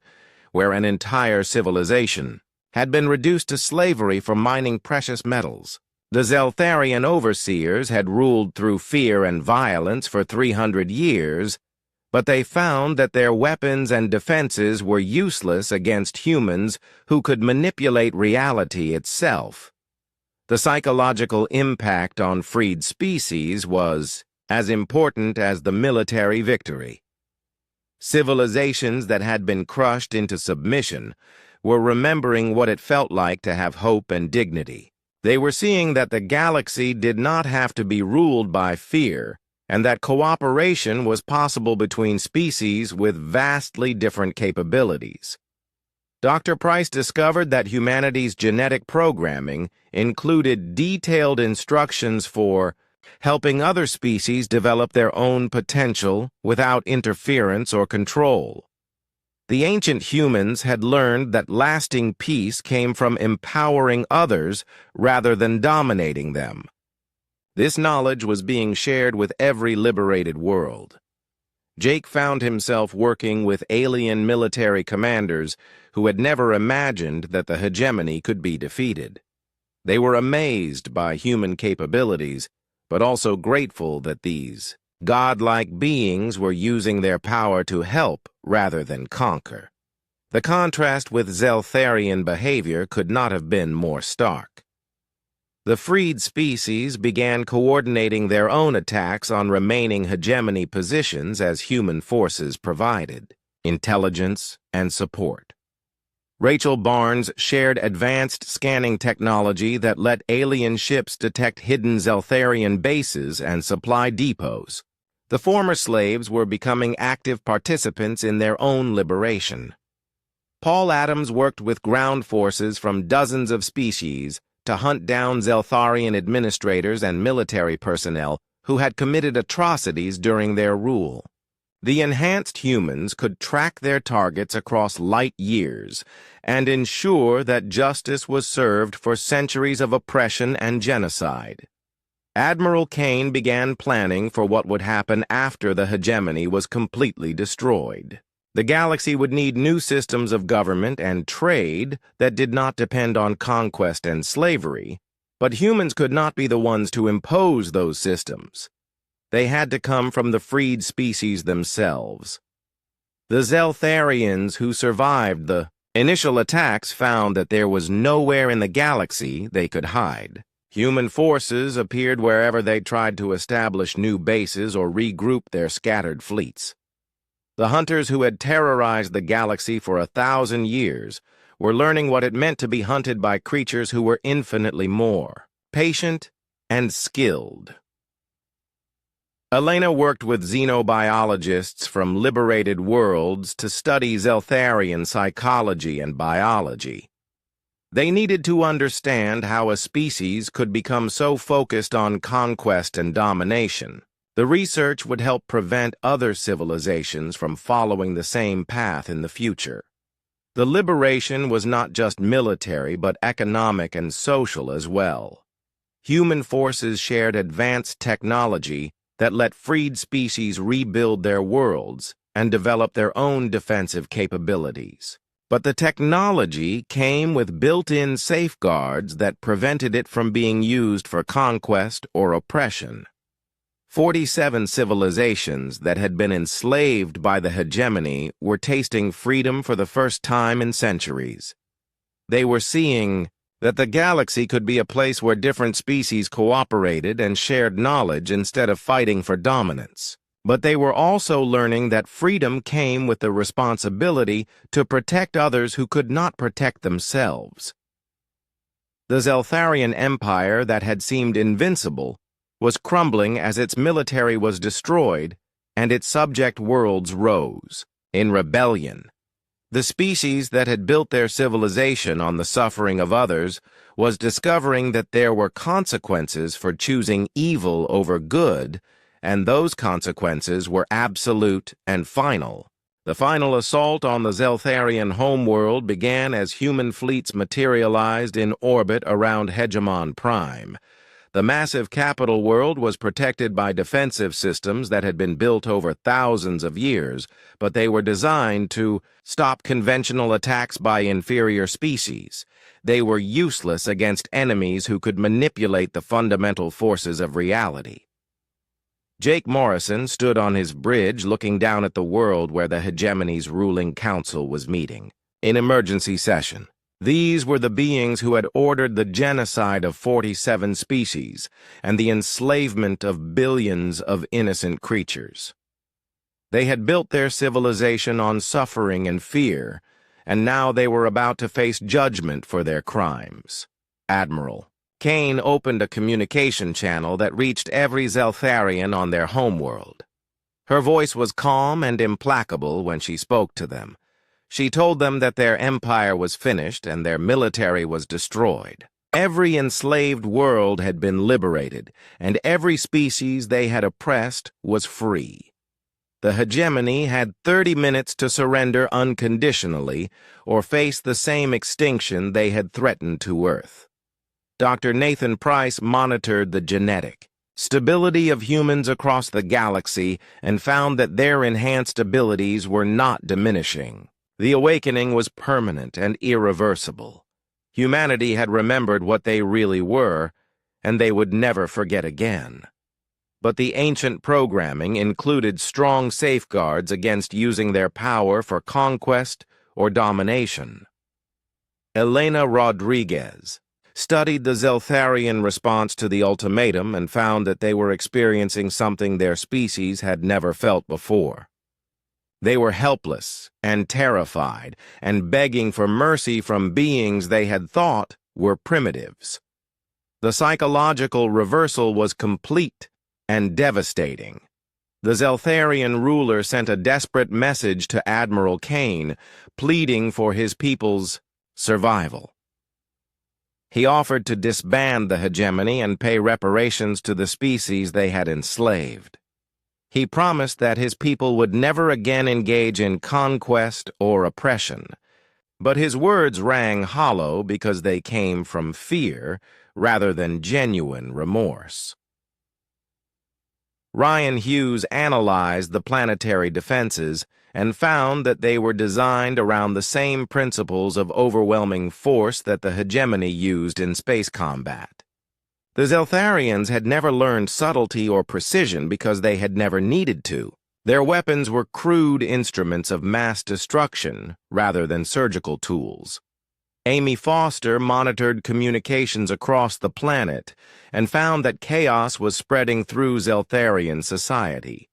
where an entire civilization had been reduced to slavery for mining precious metals. The Zeltharian overseers had ruled through fear and violence for 300 years, but they found that their weapons and defenses were useless against humans who could manipulate reality itself. The psychological impact on freed species was as important as the military victory. Civilizations that had been crushed into submission were remembering what it felt like to have hope and dignity. They were seeing that the galaxy did not have to be ruled by fear, and that cooperation was possible between species with vastly different capabilities. Dr. Price discovered that humanity's genetic programming included detailed instructions for helping other species develop their own potential without interference or control. The ancient humans had learned that lasting peace came from empowering others rather than dominating them. This knowledge was being shared with every liberated world. Jake found himself working with alien military commanders who had never imagined that the hegemony could be defeated. They were amazed by human capabilities, but also grateful that these godlike beings were using their power to help rather than conquer. The contrast with Zeltharian behavior could not have been more stark. The freed species began coordinating their own attacks on remaining hegemony positions as human forces provided intelligence and support. Rachel Barnes shared advanced scanning technology that let alien ships detect hidden Zeltharian bases and supply depots. The former slaves were becoming active participants in their own liberation. Paul Adams worked with ground forces from dozens of species to hunt down Zeltharian administrators and military personnel who had committed atrocities during their rule. The enhanced humans could track their targets across light years and ensure that justice was served for centuries of oppression and genocide. Admiral Kane began planning for what would happen after the hegemony was completely destroyed. The galaxy would need new systems of government and trade that did not depend on conquest and slavery, but humans could not be the ones to impose those systems. They had to come from the freed species themselves. The Zeltharians who survived the initial attacks found that there was nowhere in the galaxy they could hide. Human forces appeared wherever they tried to establish new bases or regroup their scattered fleets. The hunters who had terrorized the galaxy for 1,000 years were learning what it meant to be hunted by creatures who were infinitely more patient and skilled. Elena worked with xenobiologists from liberated worlds to study Zeltharian psychology and biology. They needed to understand how a species could become so focused on conquest and domination. The research would help prevent other civilizations from following the same path in the future. The liberation was not just military but economic and social as well. Human forces shared advanced technology that let freed species rebuild their worlds and develop their own defensive capabilities. But the technology came with built-in safeguards that prevented it from being used for conquest or oppression. 47 civilizations that had been enslaved by the hegemony were tasting freedom for the first time in centuries. They were seeing that the galaxy could be a place where different species cooperated and shared knowledge instead of fighting for dominance. But they were also learning that freedom came with the responsibility to protect others who could not protect themselves. The Zeltharian Empire that had seemed invincible was crumbling as its military was destroyed and its subject worlds rose in rebellion. The species that had built their civilization on the suffering of others was discovering that there were consequences for choosing evil over good, and those consequences were absolute and final. The final assault on the Zeltharian homeworld began as human fleets materialized in orbit around Hegemon Prime. The massive capital world was protected by defensive systems that had been built over thousands of years, but they were designed to stop conventional attacks by inferior species. They were useless against enemies who could manipulate the fundamental forces of reality. Jake Morrison stood on his bridge looking down at the world where the hegemony's ruling council was meeting. In emergency session, these were the beings who had ordered the genocide of 47 species and the enslavement of billions of innocent creatures. They had built their civilization on suffering and fear, and now they were about to face judgment for their crimes. Admiral Kane opened a communication channel that reached every Zeltharian on their homeworld. Her voice was calm and implacable when she spoke to them. She told them that their empire was finished and their military was destroyed. Every enslaved world had been liberated, and every species they had oppressed was free. The hegemony had 30 minutes to surrender unconditionally or face the same extinction they had threatened to Earth. Dr. Nathan Price monitored the genetic stability of humans across the galaxy and found that their enhanced abilities were not diminishing. The awakening was permanent and irreversible. Humanity had remembered what they really were, and they would never forget again. But the ancient programming included strong safeguards against using their power for conquest or domination. Elena Rodriguez studied the Zeltharian response to the ultimatum and found that they were experiencing something their species had never felt before. They were helpless and terrified and begging for mercy from beings they had thought were primitives. The psychological reversal was complete and devastating. The Zeltharian ruler sent a desperate message to Admiral Kane, pleading for his people's survival. He offered to disband the hegemony and pay reparations to the species they had enslaved. He promised that his people would never again engage in conquest or oppression, but his words rang hollow because they came from fear rather than genuine remorse. Ryan Hughes analyzed the planetary defenses and found that they were designed around the same principles of overwhelming force that the hegemony used in space combat. The Zeltharians had never learned subtlety or precision because they had never needed to. Their weapons were crude instruments of mass destruction rather than surgical tools. Amy Foster monitored communications across the planet and found that chaos was spreading through Zeltharian society.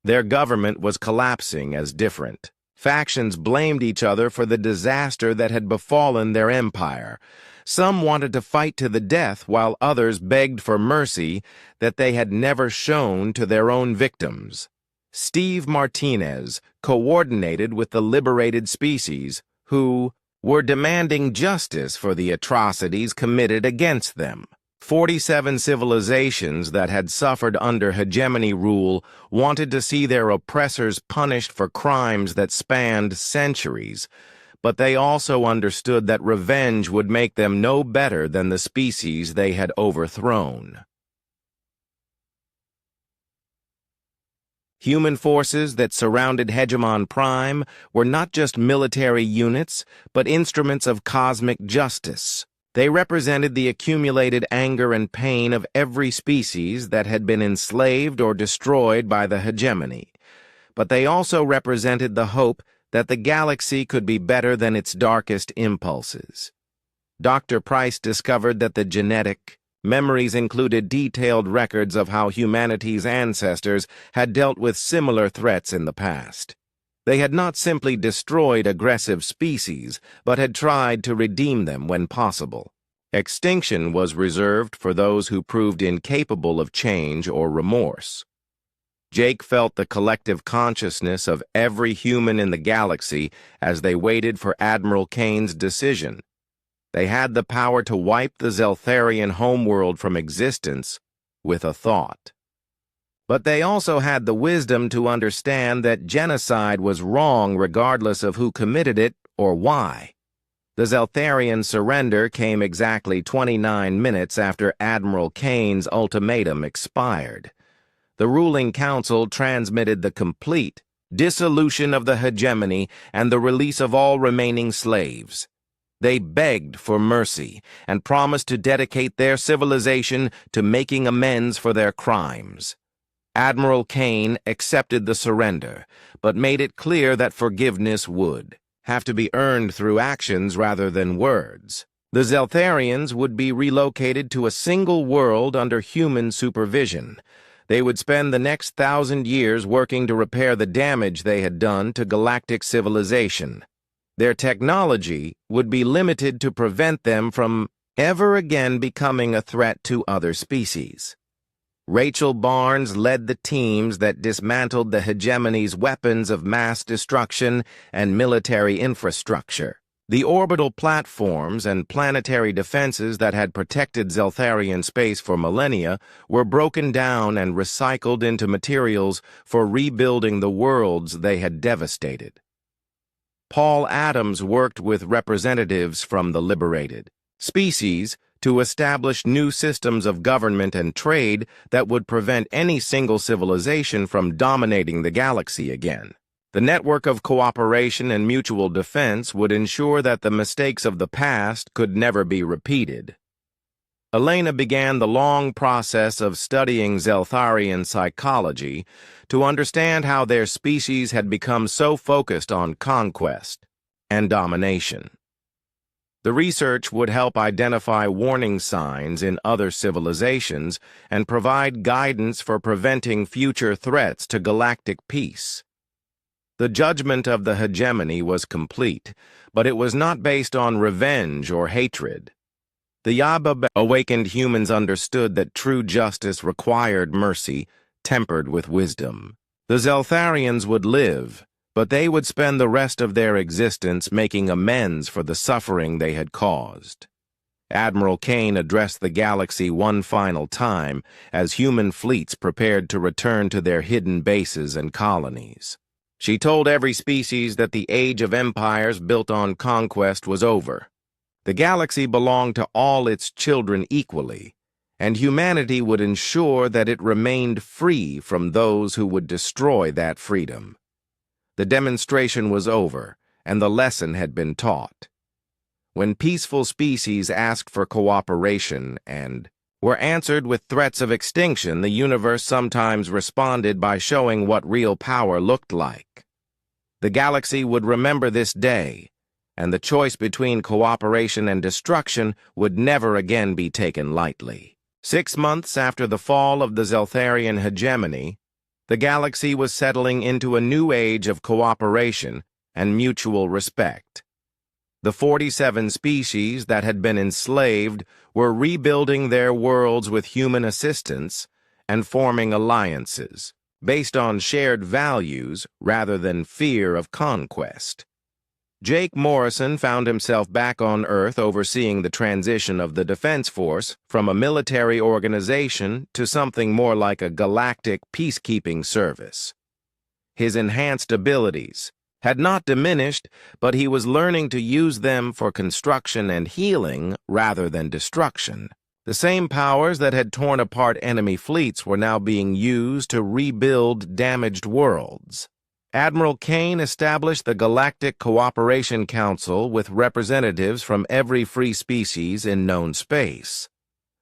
Their government was collapsing as different. Factions blamed each other for the disaster that had befallen their empire. Some wanted to fight to the death, while others begged for mercy that they had never shown to their own victims. Steve Martinez coordinated with the liberated species, who were demanding justice for the atrocities committed against them. 47 civilizations that had suffered under hegemony rule wanted to see their oppressors punished for crimes that spanned centuries, but they also understood that revenge would make them no better than the species they had overthrown. Human forces that surrounded Hegemon Prime were not just military units, but instruments of cosmic justice. They represented the accumulated anger and pain of every species that had been enslaved or destroyed by the hegemony. But they also represented the hope that the galaxy could be better than its darkest impulses. Dr. Price discovered that the genetic memories included detailed records of how humanity's ancestors had dealt with similar threats in the past. They had not simply destroyed aggressive species, but had tried to redeem them when possible. Extinction was reserved for those who proved incapable of change or remorse. Jake felt the collective consciousness of every human in the galaxy as they waited for Admiral Kane's decision. They had the power to wipe the Zeltharian homeworld from existence with a thought. But they also had the wisdom to understand that genocide was wrong regardless of who committed it or why. The Zeltharian surrender came exactly 29 minutes after Admiral Kane's ultimatum expired. The ruling council transmitted the complete dissolution of the hegemony and the release of all remaining slaves. They begged for mercy and promised to dedicate their civilization to making amends for their crimes. Admiral Kane accepted the surrender, but made it clear that forgiveness would have to be earned through actions rather than words. The Zeltharians would be relocated to a single world under human supervision. They would spend the next 1,000 years working to repair the damage they had done to galactic civilization. Their technology would be limited to prevent them from ever again becoming a threat to other species. Rachel Barnes led the teams that dismantled the hegemony's weapons of mass destruction and military infrastructure. The orbital platforms and planetary defenses that had protected Zeltharian space for millennia were broken down and recycled into materials for rebuilding the worlds they had devastated. Paul Adams worked with representatives from the liberated species to establish new systems of government and trade that would prevent any single civilization from dominating the galaxy again. The network of cooperation and mutual defense would ensure that the mistakes of the past could never be repeated. Elena began the long process of studying Zeltharian psychology to understand how their species had become so focused on conquest and domination. The research would help identify warning signs in other civilizations and provide guidance for preventing future threats to galactic peace. The judgment of the hegemony was complete, but it was not based on revenge or hatred. The awakened humans understood that true justice required mercy, tempered with wisdom. The Zeltharians would live, but they would spend the rest of their existence making amends for the suffering they had caused. Admiral Kane addressed the galaxy one final time as human fleets prepared to return to their hidden bases and colonies. She told every species that the age of empires built on conquest was over. The galaxy belonged to all its children equally, and humanity would ensure that it remained free from those who would destroy that freedom. The demonstration was over, and the lesson had been taught. When peaceful species asked for cooperation and were answered with threats of extinction, the universe sometimes responded by showing what real power looked like. The galaxy would remember this day, and the choice between cooperation and destruction would never again be taken lightly. 6 months after the fall of the Zeltharian hegemony, The galaxy was settling into a new age of cooperation and mutual respect. The 47 species that had been enslaved were rebuilding their worlds with human assistance and forming alliances based on shared values rather than fear of conquest. Jake Morrison found himself back on Earth overseeing the transition of the Defense Force from a military organization to something more like a galactic peacekeeping service. His enhanced abilities had not diminished, but he was learning to use them for construction and healing rather than destruction. The same powers that had torn apart enemy fleets were now being used to rebuild damaged worlds. Admiral Kane established the Galactic Cooperation Council with representatives from every free species in known space.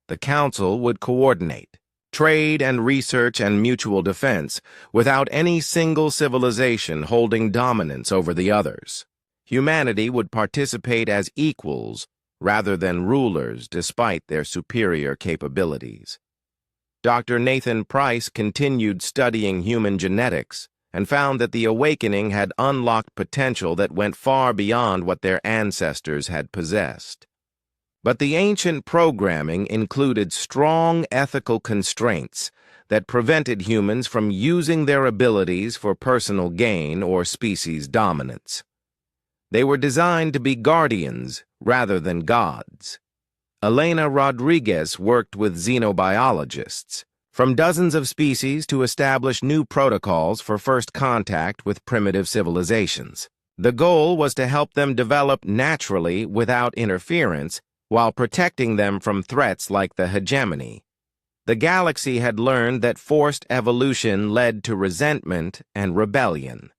The council would coordinate trade and research and mutual defense without any single civilization holding dominance over the others. Humanity would participate as equals rather than rulers despite their superior capabilities. Dr. Nathan Price continued studying human genetics and found that the awakening had unlocked potential that went far beyond what their ancestors had possessed. But the ancient programming included strong ethical constraints that prevented humans from using their abilities for personal gain or species dominance. They were designed to be guardians rather than gods. Elena Rodriguez worked with xenobiologists from dozens of species to establish new protocols for first contact with primitive civilizations. The goal was to help them develop naturally without interference while protecting them from threats like the hegemony. The galaxy had learned that forced evolution led to resentment and rebellion.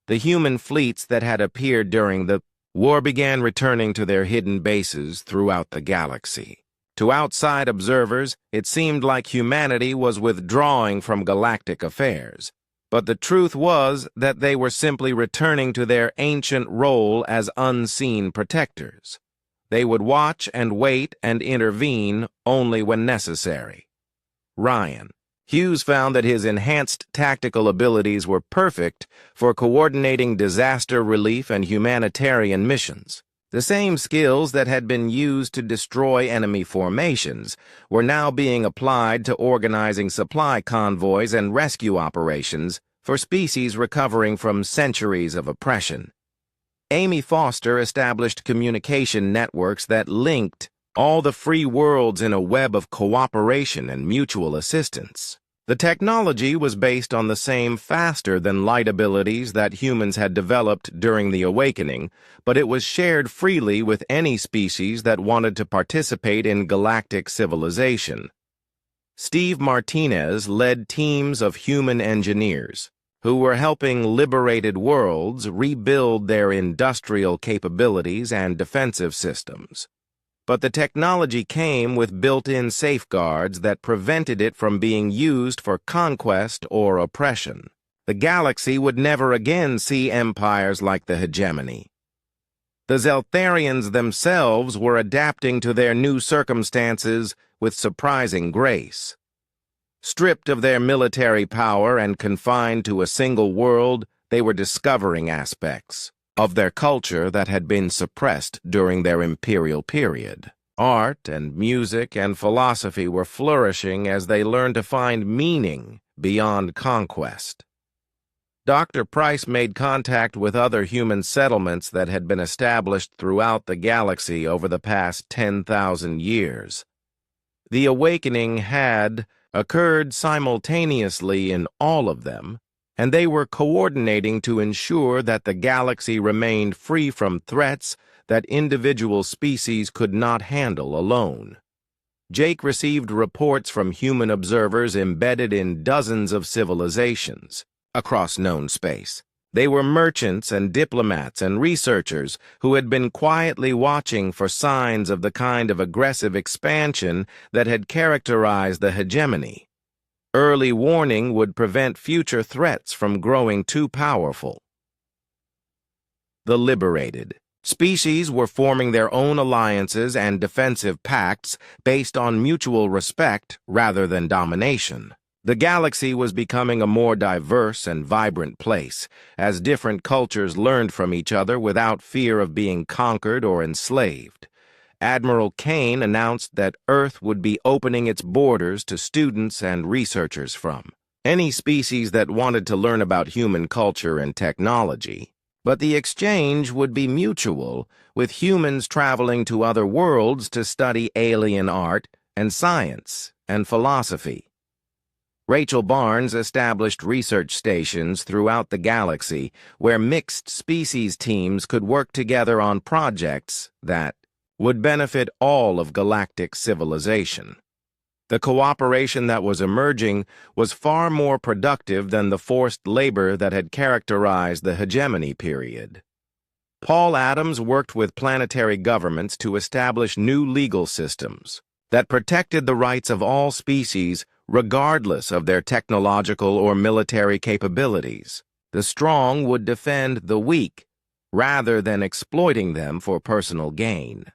The human fleets that had appeared during the war began returning to their hidden bases throughout the galaxy. To outside observers, it seemed like humanity was withdrawing from galactic affairs. But the truth was that they were simply returning to their ancient role as unseen protectors. They would watch and wait and intervene only when necessary. Ryan. Hughes found that his enhanced tactical abilities were perfect for coordinating disaster relief and humanitarian missions. The same skills that had been used to destroy enemy formations were now being applied to organizing supply convoys and rescue operations for species recovering from centuries of oppression. Amy Foster established communication networks that linked all the free worlds in a web of cooperation and mutual assistance. The technology was based on the same faster-than-light abilities that humans had developed during the awakening, but it was shared freely with any species that wanted to participate in galactic civilization. Steve Martinez led teams of human engineers who were helping liberated worlds rebuild their industrial capabilities and defensive systems. But the technology came with built-in safeguards that prevented it from being used for conquest or oppression. The galaxy would never again see empires like the hegemony. The Zeltharians themselves were adapting to their new circumstances with surprising grace. Stripped of their military power and confined to a single world, they were discovering aspects of their culture that had been suppressed during their imperial period. Art and music and philosophy were flourishing as they learned to find meaning beyond conquest. Dr. Price made contact with other human settlements that had been established throughout the galaxy over the past 10,000 years. The awakening had occurred simultaneously in all of them, and they were coordinating to ensure that the galaxy remained free from threats that individual species could not handle alone. Jake received reports from human observers embedded in dozens of civilizations across known space. They were merchants and diplomats and researchers who had been quietly watching for signs of the kind of aggressive expansion that had characterized the hegemony. Early warning would prevent future threats from growing too powerful. The liberated species were forming their own alliances and defensive pacts based on mutual respect rather than domination. The galaxy was becoming a more diverse and vibrant place, as different cultures learned from each other without fear of being conquered or enslaved. Admiral Kane announced that Earth would be opening its borders to students and researchers from any species that wanted to learn about human culture and technology. But the exchange would be mutual, with humans traveling to other worlds to study alien art and science and philosophy. Rachel Barnes established research stations throughout the galaxy where mixed species teams could work together on projects that would benefit all of galactic civilization. The cooperation that was emerging was far more productive than the forced labor that had characterized the hegemony period. Paul Adams worked with planetary governments to establish new legal systems that protected the rights of all species regardless of their technological or military capabilities. The strong would defend the weak rather than exploiting them for personal gain.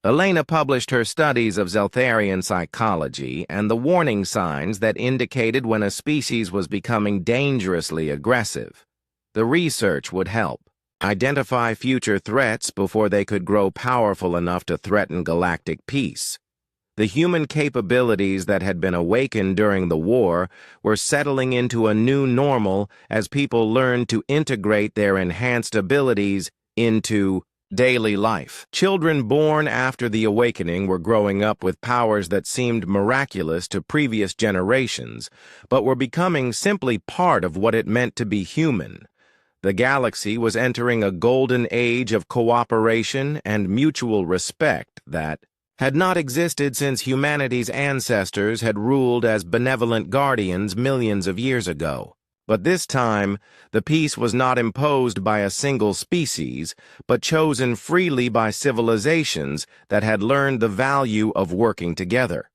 Elena published her studies of Zeltharian psychology and the warning signs that indicated when a species was becoming dangerously aggressive. The research would help identify future threats before they could grow powerful enough to threaten galactic peace. The human capabilities that had been awakened during the war were settling into a new normal as people learned to integrate their enhanced abilities into daily life. Children born after the awakening were growing up with powers that seemed miraculous to previous generations, but were becoming simply part of what it meant to be human. The galaxy was entering a golden age of cooperation and mutual respect that had not existed since humanity's ancestors had ruled as benevolent guardians millions of years ago. But this time, the peace was not imposed by a single species, but chosen freely by civilizations that had learned the value of working together.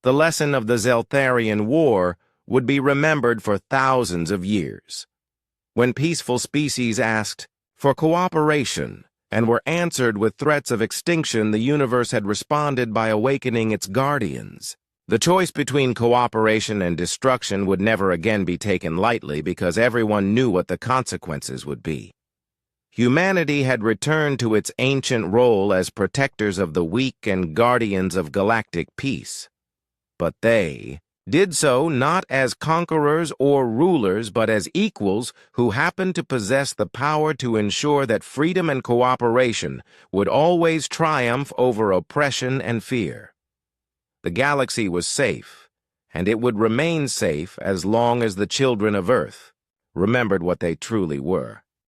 The lesson of the Zeltharian War would be remembered for thousands of years. When peaceful species asked for cooperation and were answered with threats of extinction, the universe had responded by awakening its guardians. The choice between cooperation and destruction would never again be taken lightly because everyone knew what the consequences would be. Humanity had returned to its ancient role as protectors of the weak and guardians of galactic peace. But they did so not as conquerors or rulers, but as equals who happened to possess the power to ensure that freedom and cooperation would always triumph over oppression and fear. The galaxy was safe, and it would remain safe as long as the children of Earth remembered what they truly were.